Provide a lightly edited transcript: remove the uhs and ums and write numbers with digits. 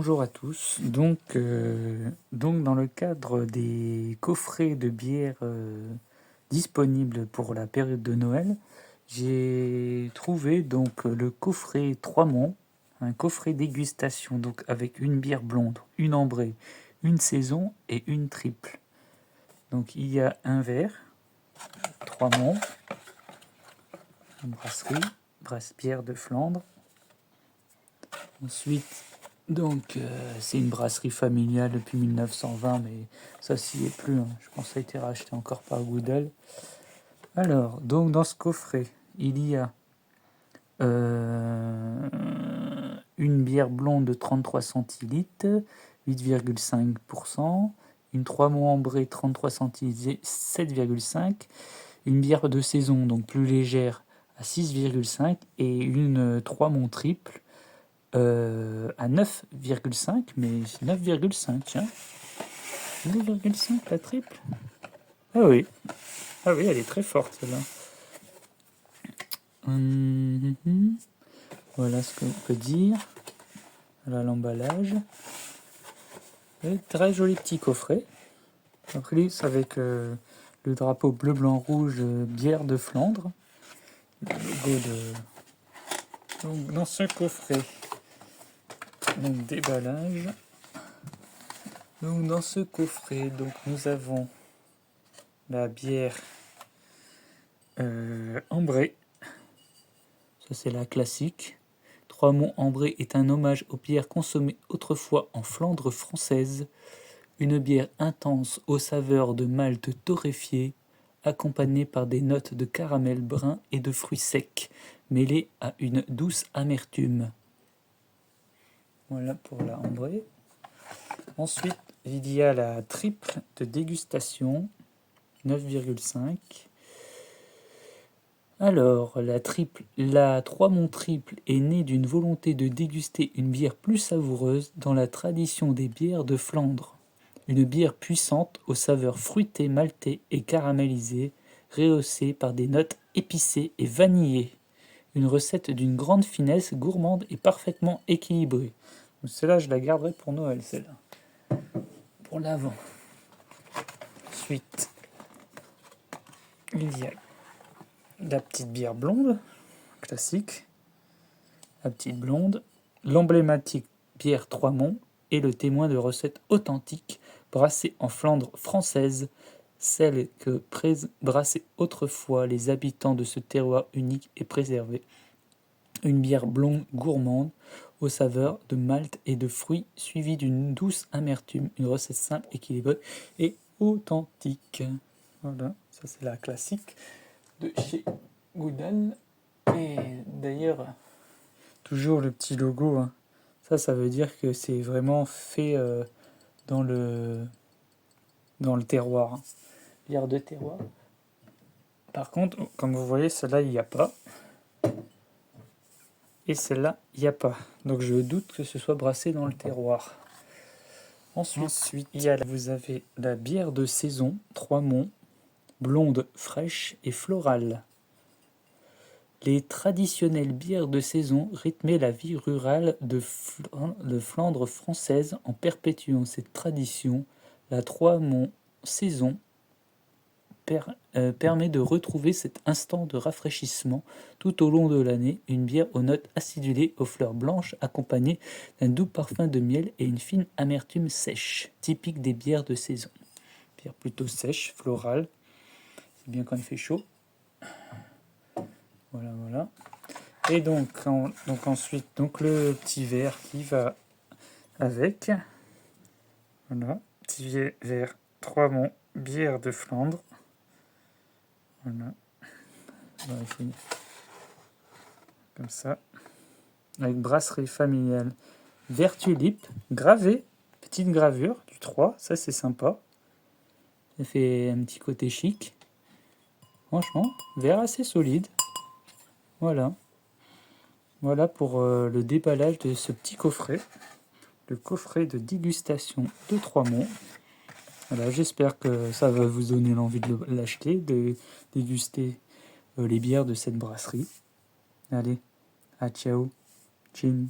Bonjour à tous. Donc dans le cadre des coffrets de bière disponibles pour la période de Noël, j'ai trouvé donc le coffret Trois Monts, un coffret dégustation donc avec une bière blonde, une ambrée, une saison et une triple. Donc il y a un verre, Trois Monts, une brasserie, bière de Flandre. Ensuite, c'est une brasserie familiale depuis 1920, mais ça s'y est plus, hein. Je pense que ça a été racheté encore par Goodell. Alors, donc dans ce coffret, il y a une bière blonde de 33 centilitres, 8,5%, une 3 mots ambrée 33 centilitres, 7,5%, une bière de saison, donc plus légère, à 6,5%, et une 3 mots triple, à 9,5, mais 9,5, tiens. 9,5 la triple. Ah oui, elle est très forte celle-là. Voilà ce qu'on peut dire. Voilà l'emballage. Très joli petit coffret. Après, c'est avec le drapeau bleu, blanc, rouge, bière de Flandre. Le logo de. Donc, dans ce coffret, donc déballage. Donc dans ce coffret, donc nous avons la bière ambrée. Ça c'est la classique. Trois Monts ambrée est un hommage aux bières consommées autrefois en Flandre française. Une bière intense aux saveurs de malt torréfié, accompagnée par des notes de caramel brun et de fruits secs, mêlées à une douce amertume. Voilà pour la ambrée. Ensuite, il y a la triple de dégustation, 9,5. Alors, la 3 Monts triple est née d'une volonté de déguster une bière plus savoureuse dans la tradition des bières de Flandre. Une bière puissante aux saveurs fruitées, maltées et caramélisées, rehaussée par des notes épicées et vanillées. Une recette d'une grande finesse gourmande et parfaitement équilibrée. Donc celle-là, je la garderai pour Noël, celle-là. Pour l'avant. Ensuite, il y a la petite bière blonde, classique. La petite blonde. L'emblématique bière Trois Monts est le témoin de recettes authentiques brassées en Flandre française, celles que brassaient autrefois les habitants de ce terroir unique et préservé. Une bière blonde gourmande aux saveurs de malt et de fruits, suivie d'une douce amertume. Une recette simple, équilibrée et authentique. Voilà, ça c'est la classique de chez Goodall. Et d'ailleurs, toujours le petit logo, hein. Ça veut dire que c'est vraiment fait dans le terroir, hein. Bière de terroir. Par contre, comme vous voyez, celle-là, il n'y a pas. Et celle-là, il n'y a pas. Donc je doute que ce soit brassé dans le terroir. Ensuite, vous avez la bière de saison, Trois Monts, blonde, fraîche et florale. Les traditionnelles bières de saison rythmaient la vie rurale de Flandre française. En perpétuant cette tradition, la Trois Monts saison permet de retrouver cet instant de rafraîchissement tout au long de l'année. Une bière aux notes acidulées, aux fleurs blanches, accompagnée d'un doux parfum de miel et une fine amertume sèche, typique des bières de saison. Bière plutôt sèche, florale. C'est bien quand il fait chaud. Voilà. Et donc ensuite, le petit verre qui va avec. Voilà, petit verre Trois Monts, bière de Flandre. Voilà. Comme ça. Avec brasserie familiale. Vert tulipe, gravé, petite gravure du 3, ça c'est sympa. Ça fait un petit côté chic. Franchement, verre assez solide. Voilà pour le déballage de ce petit coffret. Le coffret de dégustation de Trois Monts. Voilà, j'espère que ça va vous donner l'envie de l'acheter, de déguster les bières de cette brasserie. Allez, à ciao, chin.